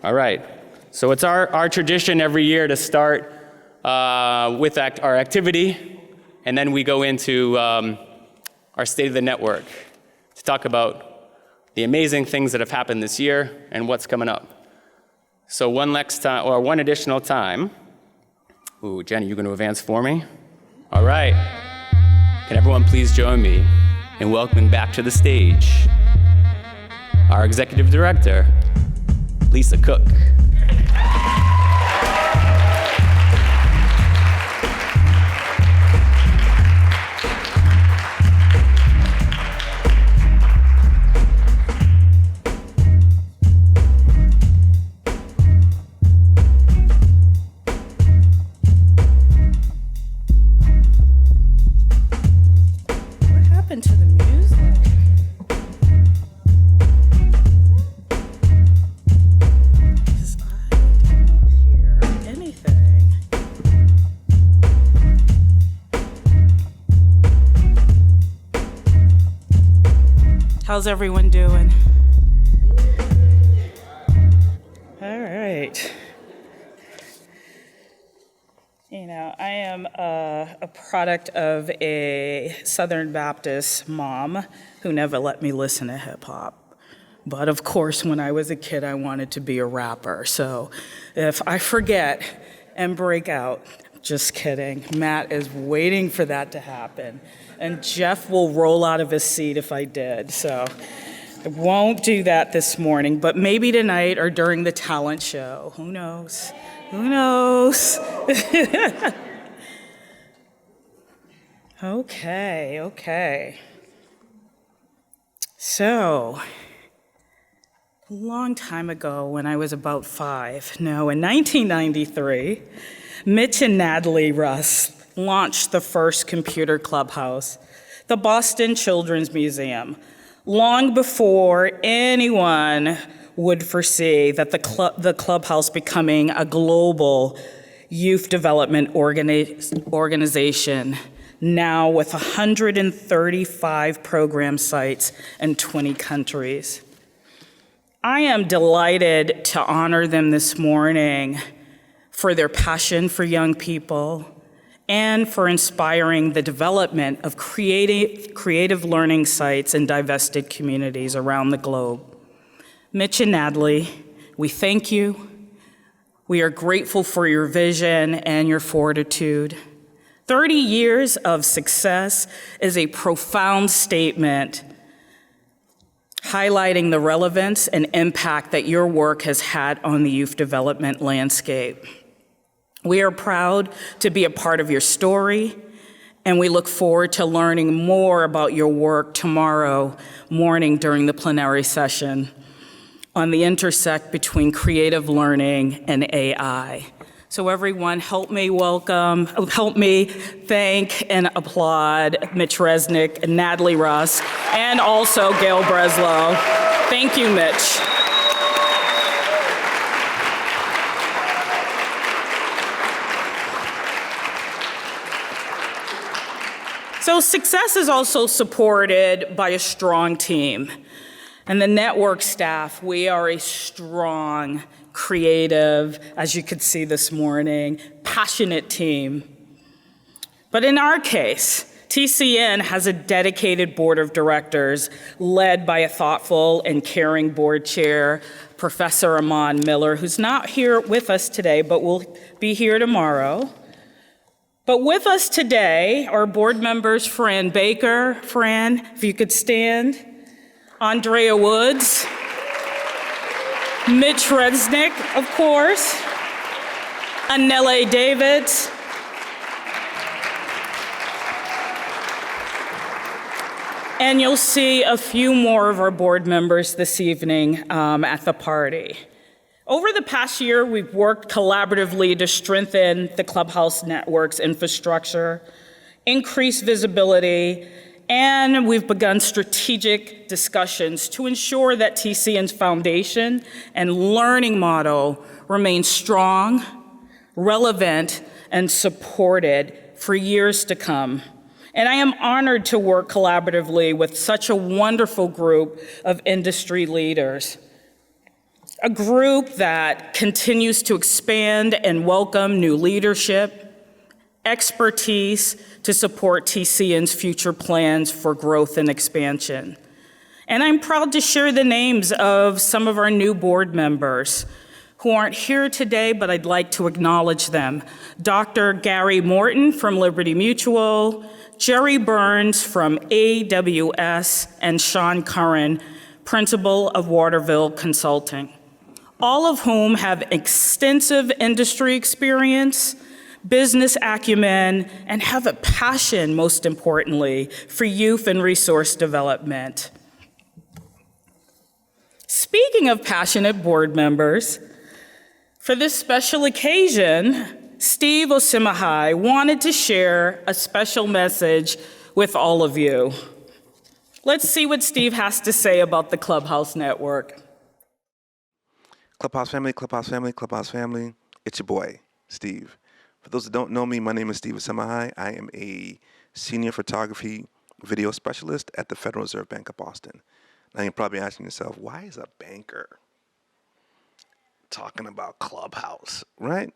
All right. So it's our tradition every year to start with our activity, and then we go into our State of the Network to talk about the amazing things that have happened this year and what's coming up. So one additional time. Ooh, Jenny, you going to advance for me? All right. Can everyone please join me in welcoming back to the stage our Executive Director, Lisa Cook. How's everyone doing? All right. You know, I am a product of a Southern Baptist mom who never let me listen to hip hop. But of course, when I was a kid, I wanted to be a rapper. So if I forget and break out, just kidding. Matt is waiting for that to happen. And Jeff will roll out of his seat if I did. So I won't do that this morning, but maybe tonight or during the talent show. Who knows? Who knows? Okay. So, a long time ago when I was about 5, in 1993, Mitch and Natalie Russ launched the first computer clubhouse, the Boston Children's Museum, long before anyone would foresee that the clubhouse becoming a global youth development organization, now with 135 program sites in 20 countries. I am delighted to honor them this morning for their passion for young people and for inspiring the development of creative learning sites in divested communities around the globe. Mitch and Natalie, we thank you. We are grateful for your vision and your fortitude. 30 years of success is a profound statement highlighting the relevance and impact that your work has had on the youth development landscape. We are proud to be a part of your story, and we look forward to learning more about your work tomorrow morning during the plenary session on the intersect between creative learning and AI. So everyone, help me thank and applaud Mitch Resnick and Natalie Russ, and also Gail Breslow. Thank you, Mitch. So success is also supported by a strong team. And the network staff, we are a strong, creative, as you could see this morning, passionate team. But in our case, TCN has a dedicated board of directors led by a thoughtful and caring board chair, Professor Amon Miller, who's not here with us today, but will be here tomorrow. But with us today are board members Fran Baker. Fran, if you could stand. Andrea Woods. Mitch Resnick, of course. Anele Davids. And you'll see a few more of our board members this evening at the party. Over the past year, we've worked collaboratively to strengthen the Clubhouse Network's infrastructure, increase visibility, and we've begun strategic discussions to ensure that TCN's foundation and learning model remain strong, relevant, and supported for years to come. And I am honored to work collaboratively with such a wonderful group of industry leaders. a group that continues to expand and welcome new leadership, expertise to support TCN's future plans for growth and expansion. And I'm proud to share the names of some of our new board members who aren't here today, but I'd like to acknowledge them. Dr. Gary Morton from Liberty Mutual, Jerry Burns from AWS, and Sean Curran, principal of Waterville Consulting, all of whom have extensive industry experience, business acumen, and have a passion, most importantly, for youth and resource development. Speaking of passionate board members, for this special occasion, Steve Osimahai wanted to share a special message with all of you. Let's see what Steve has to say about the Clubhouse Network. Clubhouse family, Clubhouse family, Clubhouse family. It's your boy, Steve. For those that don't know me, my name is Steve Osimahai. I am a senior photography video specialist at the Federal Reserve Bank of Boston. Now you're probably asking yourself, why is a banker talking about Clubhouse, right?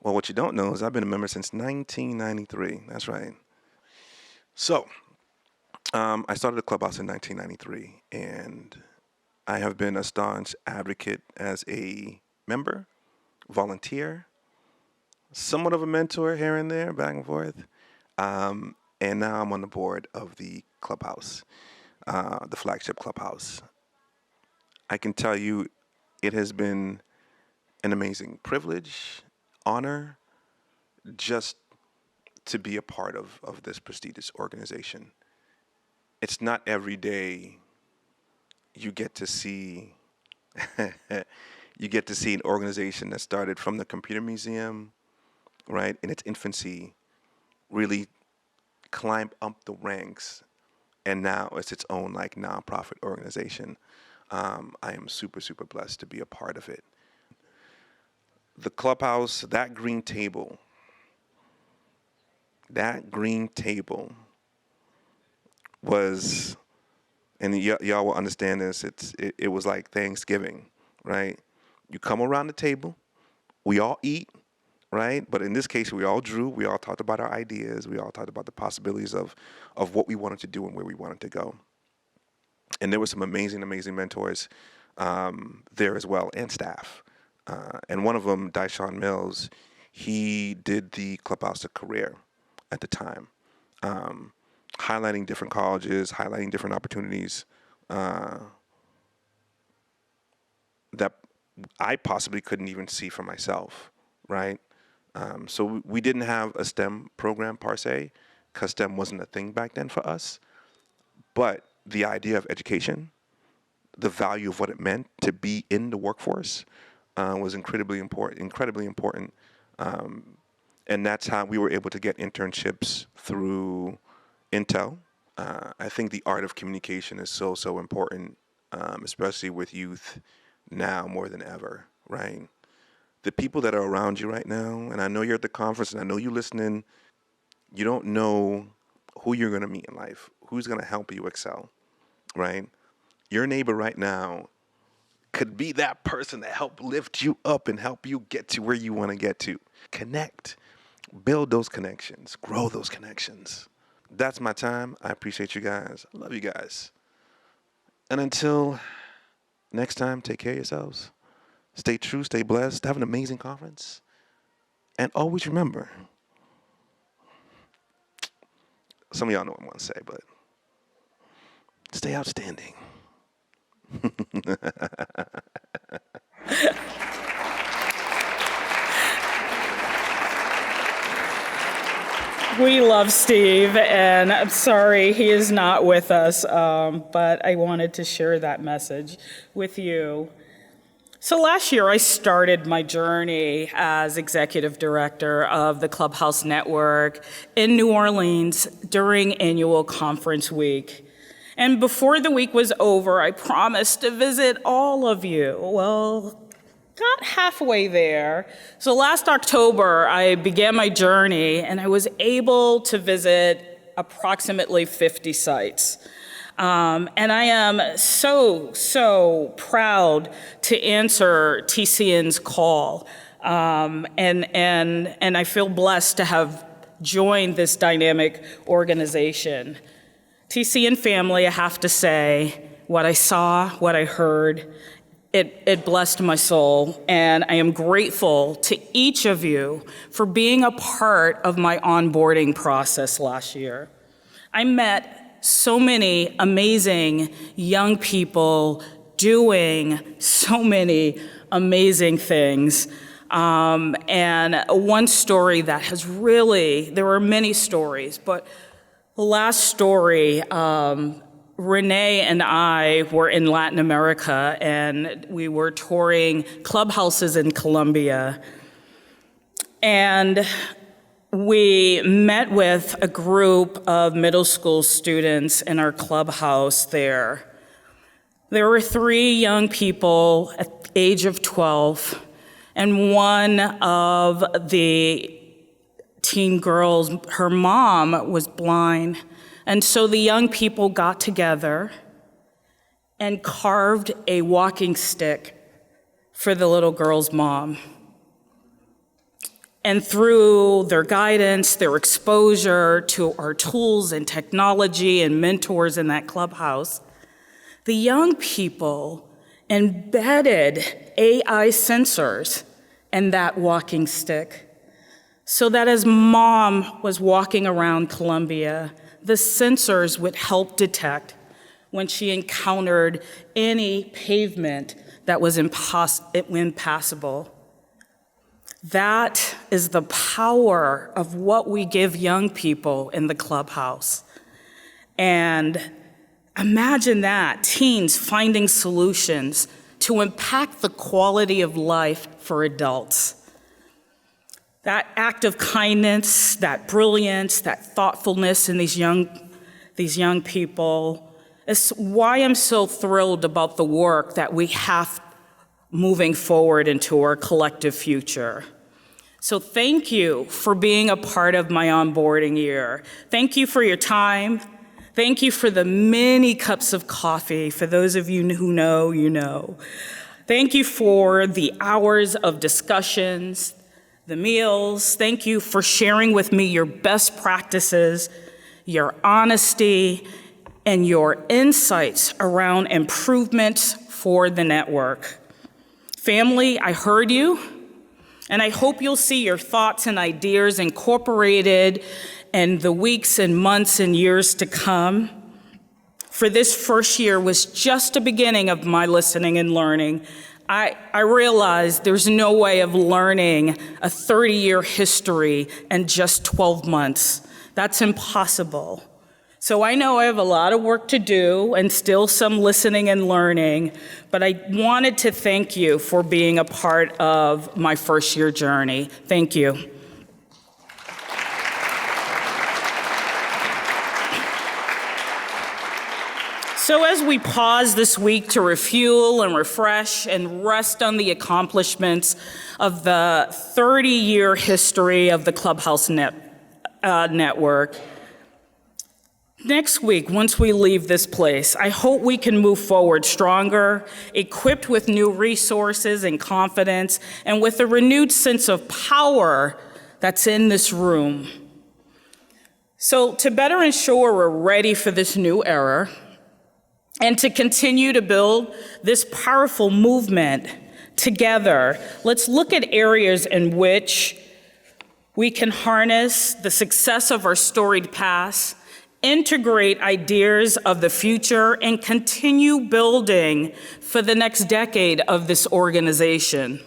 Well, what you don't know is I've been a member since 1993. That's right. So, I started a Clubhouse in 1993, and I have been a staunch advocate as a member, volunteer, somewhat of a mentor here and there, back and forth. And now I'm on the board of the Clubhouse, the flagship Clubhouse. I can tell you it has been an amazing privilege, honor, just to be a part of this prestigious organization. It's not every day you get to see an organization that started from the Computer Museum, right, in its infancy, really climb up the ranks, and now it's its own like nonprofit organization. I am super, super blessed to be a part of it. The Clubhouse, that green table was, and y'all will understand this, it was like Thanksgiving, right? You come around the table, we all eat, right? But in this case, we all drew, we all talked about our ideas, we all talked about the possibilities of what we wanted to do and where we wanted to go. And there were some amazing, amazing mentors there as well, and staff. And one of them, Dyshawn Mills, he did the Clubhouse a career at the time, highlighting different colleges, highlighting different opportunities that I possibly couldn't even see for myself, right? So we didn't have a STEM program per se, because STEM wasn't a thing back then for us. But the idea of education, the value of what it meant to be in the workforce was incredibly important. And that's how we were able to get internships through Intel. I think the art of communication is so important, especially with youth now more than ever, right? The people that are around you right now, and I know you're at the conference and I know you're listening, you don't know who you're going to meet in life, who's going to help you excel, right? Your neighbor right now could be that person that helped lift you up and help you get to where you want to get to. Connect, build those connections, grow those connections. That's my time. I appreciate you guys. I love you guys. And until next time, take care of yourselves. Stay true, stay blessed, have an amazing conference. And always remember, some of y'all know what I want to say, but stay outstanding. We love Steve, and I'm sorry he is not with us, but I wanted to share that message with you. So last year, I started my journey as executive director of the Clubhouse Network in New Orleans during annual conference week. And before the week was over, I promised to visit all of you. Well, got halfway there. So last October, I began my journey, and I was able to visit approximately 50 sites. And I am so proud to answer TCN's call. And I feel blessed to have joined this dynamic organization. TCN family, I have to say, what I saw, what I heard, it blessed my soul, and I am grateful to each of you for being a part of my onboarding process last year. I met so many amazing young people doing so many amazing things. And one story that has really, there were many stories, but the last story, Renee and I were in Latin America, and we were touring clubhouses in Colombia. And we met with a group of middle school students in our clubhouse there. There were 3 young people at the age of 12, and one of the teen girls, her mom was blind. And so the young people got together and carved a walking stick for the little girl's mom. And through their guidance, their exposure to our tools and technology and mentors in that clubhouse, the young people embedded AI sensors in that walking stick so that as mom was walking around Colombia, the sensors would help detect when she encountered any pavement that was impassable. That is the power of what we give young people in the clubhouse. And imagine that, teens finding solutions to impact the quality of life for adults. That act of kindness, that brilliance, that thoughtfulness in these young people is why I'm so thrilled about the work that we have moving forward into our collective future. So thank you for being a part of my onboarding year. Thank you for your time. Thank you for the many cups of coffee. For those of you who know, you know. Thank you for the hours of discussions, the meals. Thank you for sharing with me your best practices, your honesty, and your insights around improvements for the network. Family, I heard you, and I hope you'll see your thoughts and ideas incorporated in the weeks and months and years to come. For this first year was just the beginning of my listening and learning. I realized there's no way of learning a 30-year history in just 12 months. That's impossible. So I know I have a lot of work to do and still some listening and learning, but I wanted to thank you for being a part of my first year journey. Thank you. So as we pause this week to refuel and refresh and rest on the accomplishments of the 30-year history of the Clubhouse network, next week, once we leave this place, I hope we can move forward stronger, equipped with new resources and confidence, and with a renewed sense of power that's in this room. So to better ensure we're ready for this new era, and to continue to build this powerful movement together, let's look at areas in which we can harness the success of our storied past, integrate ideas of the future, and continue building for the next decade of this organization.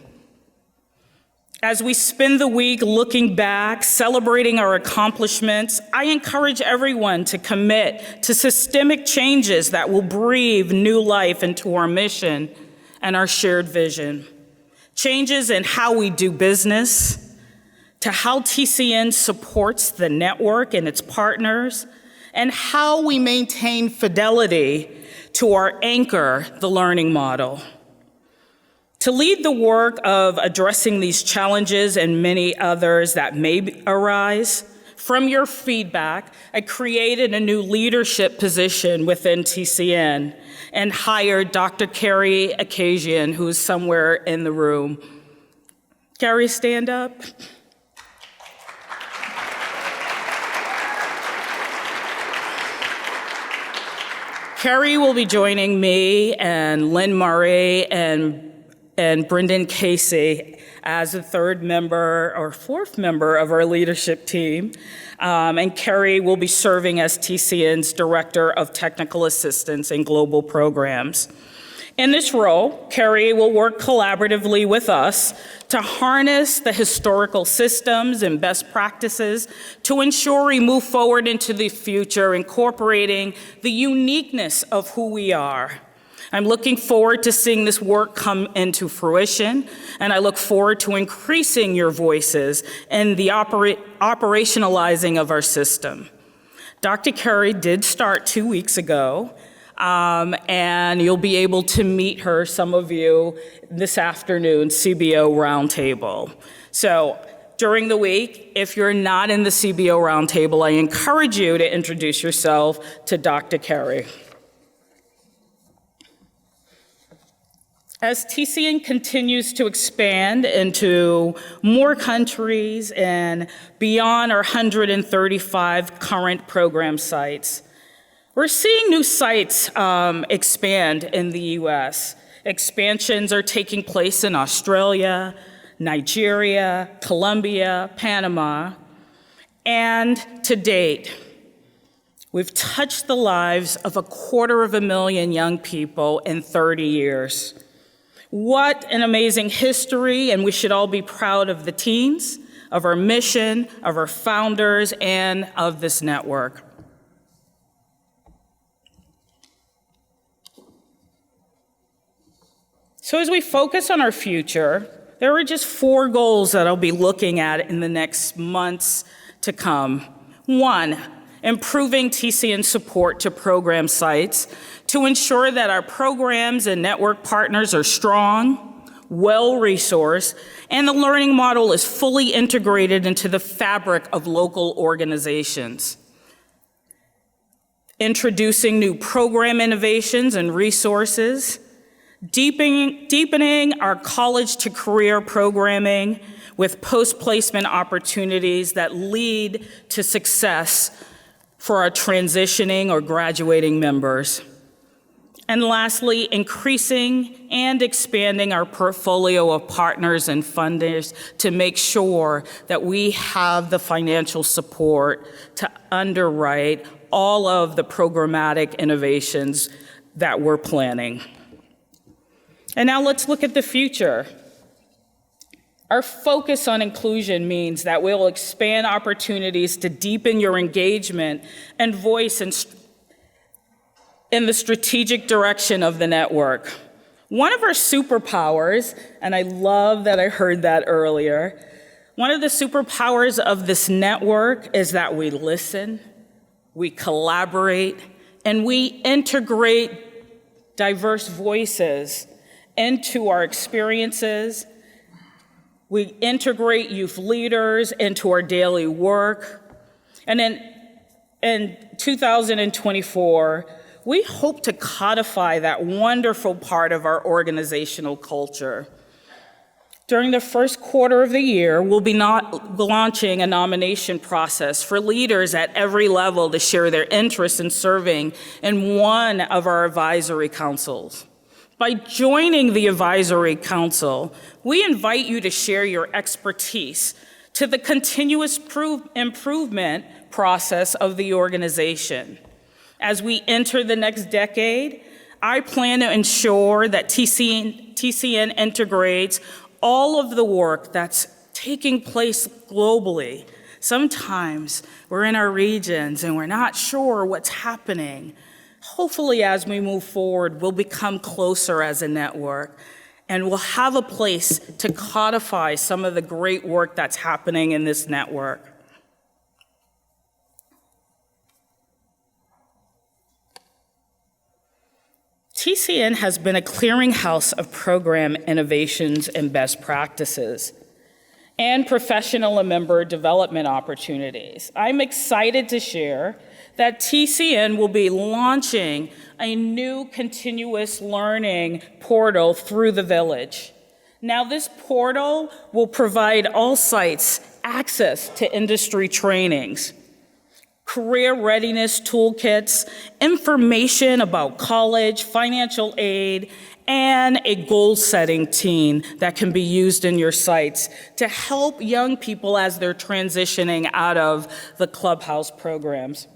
As we spend the week looking back, celebrating our accomplishments, I encourage everyone to commit to systemic changes that will breathe new life into our mission and our shared vision. Changes in how we do business, to how TCN supports the network and its partners, and how we maintain fidelity to our anchor, the learning model. To lead the work of addressing these challenges and many others that may arise, from your feedback, I created a new leadership position within TCN and hired Dr. Carrie Akazian, who is somewhere in the room. Carrie, stand up. Carrie will be joining me and Lynn Murray and Brendan Casey as a third member or fourth member of our leadership team. And Carrie will be serving as TCN's Director of Technical Assistance and Global Programs. In this role, Carrie will work collaboratively with us to harness the historical systems and best practices to ensure we move forward into the future, incorporating the uniqueness of who we are. I'm looking forward to seeing this work come into fruition, and I look forward to increasing your voices and the operationalizing of our system. Dr. Carey did start 2 weeks ago, and you'll be able to meet her, some of you, this afternoon, CBO Roundtable. So during the week, if you're not in the CBO Roundtable, I encourage you to introduce yourself to Dr. Carey. As TCN continues to expand into more countries and beyond our 135 current program sites, we're seeing new sites expand in the US. Expansions are taking place in Australia, Nigeria, Colombia, Panama, and to date, we've touched the lives of 250,000 young people in 30 years. What an amazing history, and we should all be proud of the teams, of our mission, of our founders, and of this network. So as we focus on our future, there are just 4 goals that I'll be looking at in the next months to come. 1, improving TCN support to program sites to ensure that our programs and network partners are strong, well-resourced, and the learning model is fully integrated into the fabric of local organizations. Introducing new program innovations and resources, deepening our college to career programming with post-placement opportunities that lead to success for our transitioning or graduating members. And lastly, increasing and expanding our portfolio of partners and funders to make sure that we have the financial support to underwrite all of the programmatic innovations that we're planning. And now let's look at the future. Our focus on inclusion means that we'll expand opportunities to deepen your engagement and voice in the strategic direction of the network. One of our superpowers, and I love that I heard that earlier, one of the superpowers of this network is that we listen, we collaborate, and we integrate diverse voices into our experiences. We integrate youth leaders into our daily work. And in 2024, we hope to codify that wonderful part of our organizational culture. During the first quarter of the year, we'll be launching a nomination process for leaders at every level to share their interest in serving in one of our advisory councils. By joining the advisory council, we invite you to share your expertise to the continuous improvement process of the organization. As we enter the next decade, I plan to ensure that TCN integrates all of the work that's taking place globally. Sometimes we're in our regions and we're not sure what's happening. Hopefully, as we move forward, we'll become closer as a network, and we'll have a place to codify some of the great work that's happening in this network. TCN has been a clearinghouse of program innovations and best practices. and professional and member development opportunities. I'm excited to share that TCN will be launching a new continuous learning portal through the village. Now, this portal will provide all sites access to industry trainings, career readiness toolkits, information about college, financial aid, and a goal-setting team that can be used in your sites to help young people as they're transitioning out of the Clubhouse programs.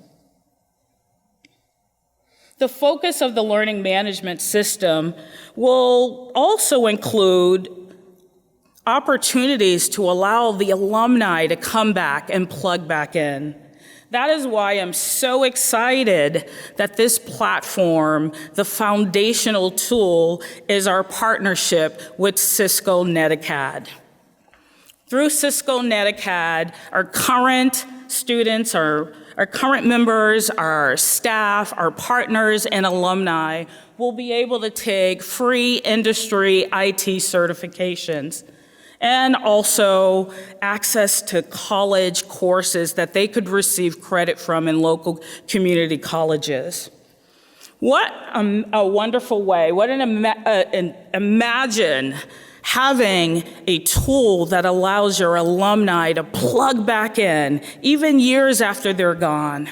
The focus of the learning management system will also include opportunities to allow the alumni to come back and plug back in. That is why I'm so excited that this platform, the foundational tool, is our partnership with Cisco NetAcad. Through Cisco NetAcad, our current students, our current members, our staff, our partners, and alumni will be able to take free industry IT certifications and also access to college courses that they could receive credit from in local community colleges. What a wonderful way. Imagine having a tool that allows your alumni to plug back in, even years after they're gone.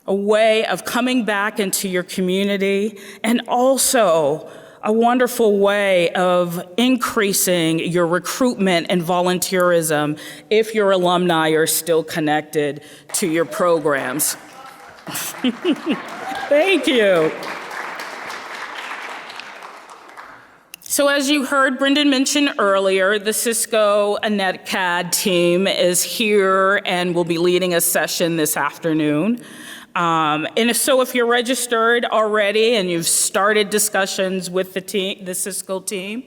A way of coming back into your community, and also a wonderful way of increasing your recruitment and volunteerism if your alumni are still connected to your programs. Thank you. So as you heard Brendan mention earlier, the Cisco NetAcad team is here and will be leading a session this afternoon. And so if you're registered already and you've started discussions with the Cisco team,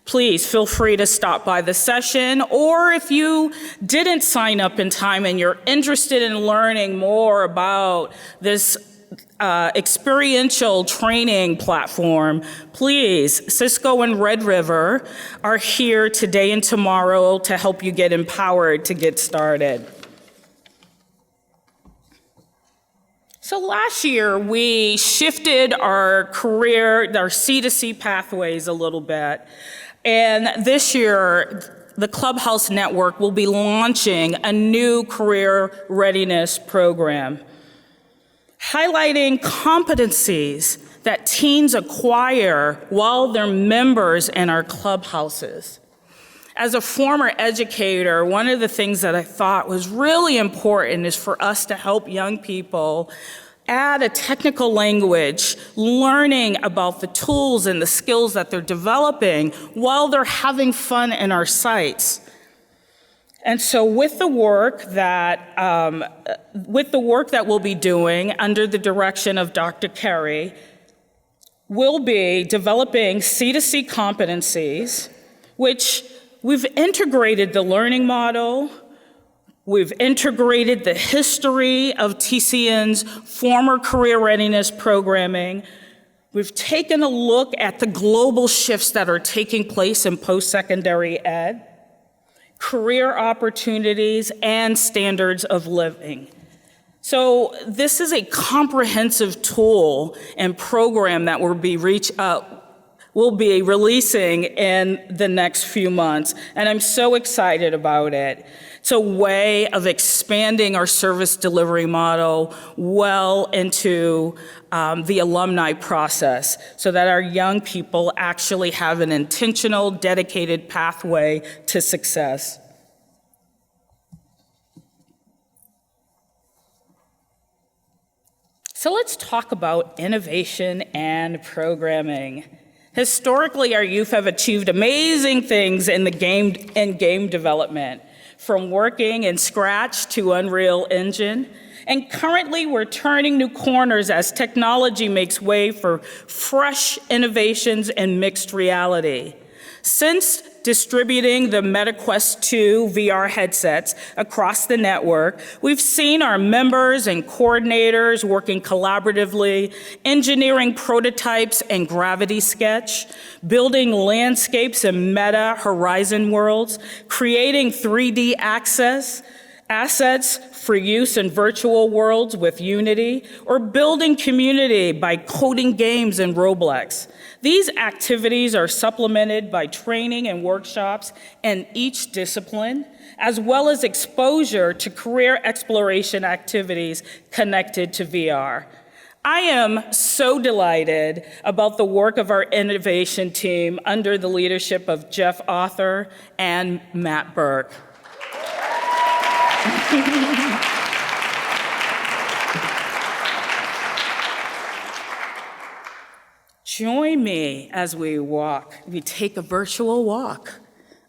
please feel free to stop by the session. Or if you didn't sign up in time and you're interested in learning more about this experiential training platform, please, Cisco and Red River are here today and tomorrow to help you get empowered to get started. So last year, we shifted our C2C pathways a little bit. And this year, the Clubhouse Network will be launching a new career readiness program, highlighting competencies that teens acquire while they're members in our clubhouses. As a former educator, one of the things that I thought was really important is for us to help young people add a technical language, learning about the tools and the skills that they're developing while they're having fun in our sites. And so with the work that we'll be doing under the direction of Dr. Kerry, we'll be developing C2C competencies, which we've integrated the learning model, we've integrated the history of TCN's former career readiness programming, we've taken a look at the global shifts that are taking place in post-secondary ed, career opportunities, and standards of living. So this is a comprehensive tool and program that we'll be releasing in the next few months, and I'm so excited about it. It's a way of expanding our service delivery model well into the alumni process so that our young people actually have an intentional, dedicated pathway to success. So let's talk about innovation and programming. Historically, our youth have achieved amazing things in game development, from working in Scratch to Unreal Engine. And currently, we're turning new corners as technology makes way for fresh innovations and mixed reality. Since distributing the MetaQuest 2 VR headsets across the network, we've seen our members and coordinators working collaboratively, engineering prototypes and Gravity Sketch, building landscapes in Meta Horizon worlds, creating 3D assets for use in virtual worlds with Unity, or building community by coding games in Roblox. These activities are supplemented by training and workshops in each discipline, as well as exposure to career exploration activities connected to VR. I am so delighted about the work of our innovation team under the leadership of Jeff Arthur and Matt Burke. Join me as we take a virtual walk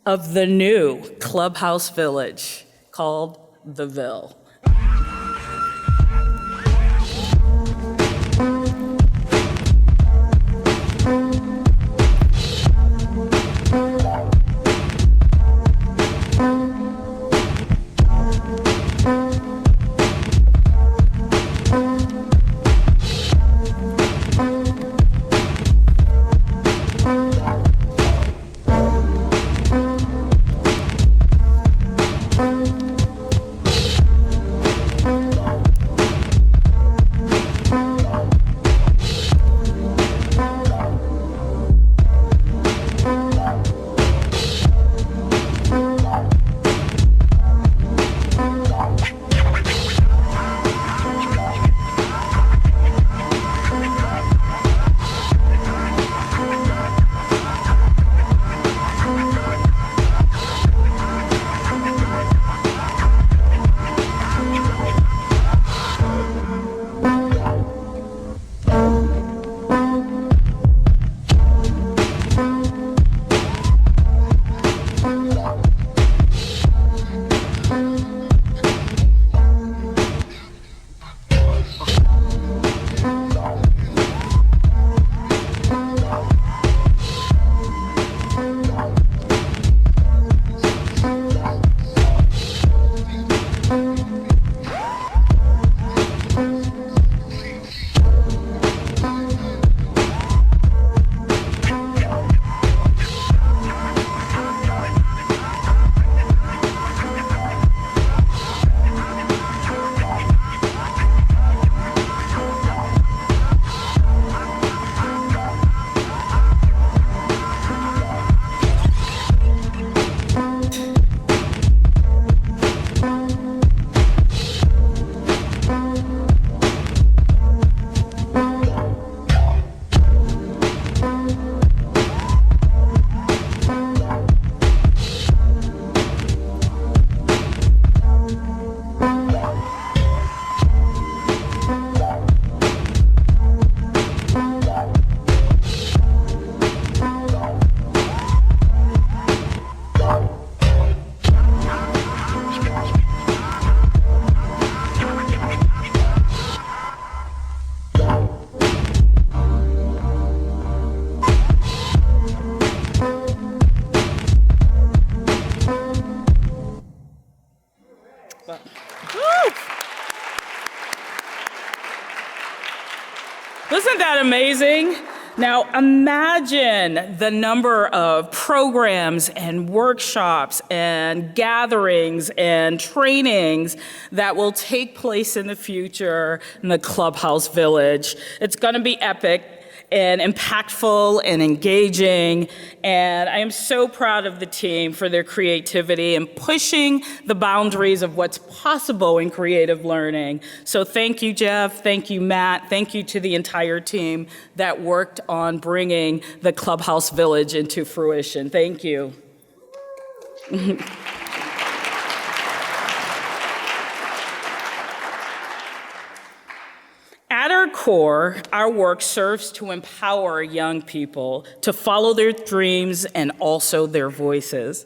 of the new Clubhouse Village called The Ville. Isn't that amazing? Now imagine the number of programs and workshops and gatherings and trainings that will take place in the future in the Clubhouse Village. It's gonna be epic and impactful and engaging, and I am so proud of the team for their creativity and pushing the boundaries of what's possible in creative learning. So thank you, Jeff, thank you, Matt, thank you to the entire team that worked on bringing the Clubhouse Village into fruition. Thank you. At our core, our work serves to empower young people to follow their dreams and also their voices.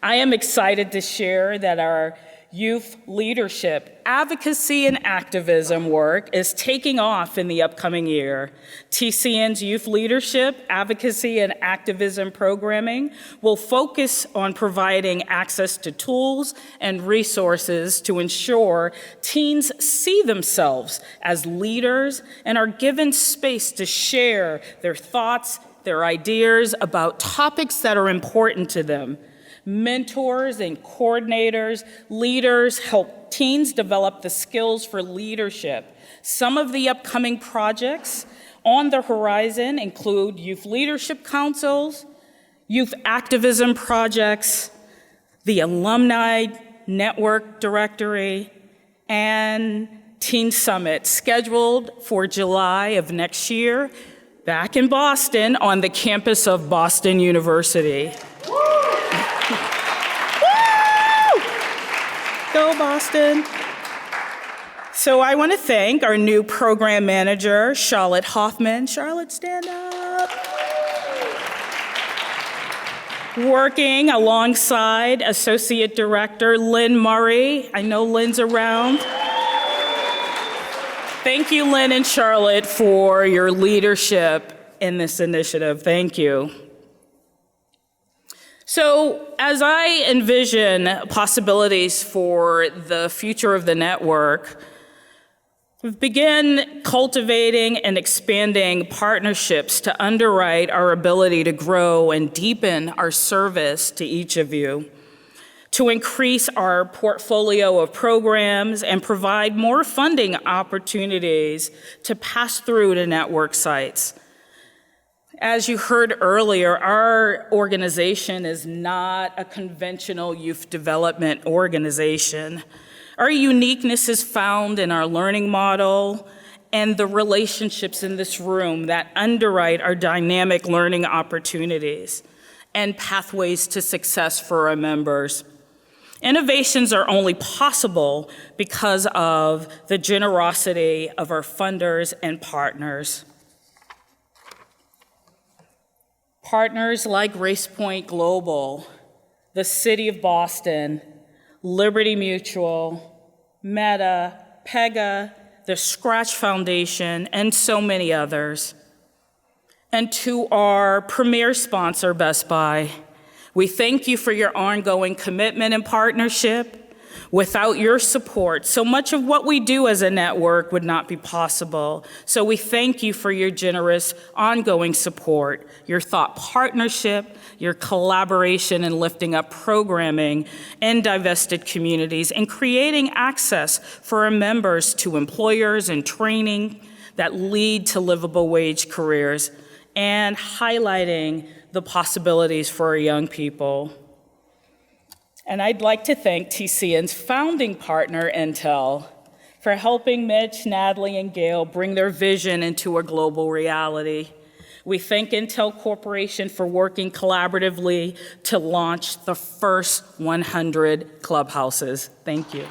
I am excited to share that our Youth leadership, advocacy, and activism work is taking off in the upcoming year. TCN's youth leadership, advocacy, and activism programming will focus on providing access to tools and resources to ensure teens see themselves as leaders and are given space to share their thoughts, their ideas about topics that are important to them. Mentors and coordinators, leaders help teens develop the skills for leadership. Some of the upcoming projects on the horizon include youth leadership councils, youth activism projects, the alumni network directory, and Teen Summit, scheduled for July of next year, back in Boston on the campus of Boston University. Go Boston. So I want to thank our new program manager, Charlotte Hoffman. Charlotte, stand up. Working alongside Associate Director Lynn Murray. I know Lynn's around. Thank you, Lynn and Charlotte, for your leadership in this initiative. Thank you. So as I envision possibilities for the future of the network, we've begun cultivating and expanding partnerships to underwrite our ability to grow and deepen our service to each of you, to increase our portfolio of programs and provide more funding opportunities to pass through to network sites. As you heard earlier, our organization is not a conventional youth development organization. Our uniqueness is found in our learning model and the relationships in this room that underwrite our dynamic learning opportunities and pathways to success for our members. Innovations are only possible because of the generosity of our funders and partners. Partners like RacePoint Global, the City of Boston, Liberty Mutual, Meta, Pega, the Scratch Foundation, and so many others. And to our premier sponsor, Best Buy, we thank you for your ongoing commitment and partnership. Without your support, so much of what we do as a network would not be possible. So we thank you for your generous, ongoing support, your thought partnership, your collaboration in lifting up programming in divested communities and creating access for our members to employers and training that lead to livable wage careers and highlighting the possibilities for our young people. And I'd like to thank TCN's founding partner, Intel, for helping Mitch, Natalie, and Gail bring their vision into a global reality. We thank Intel Corporation for working collaboratively to launch the first 100 clubhouses. Thank you.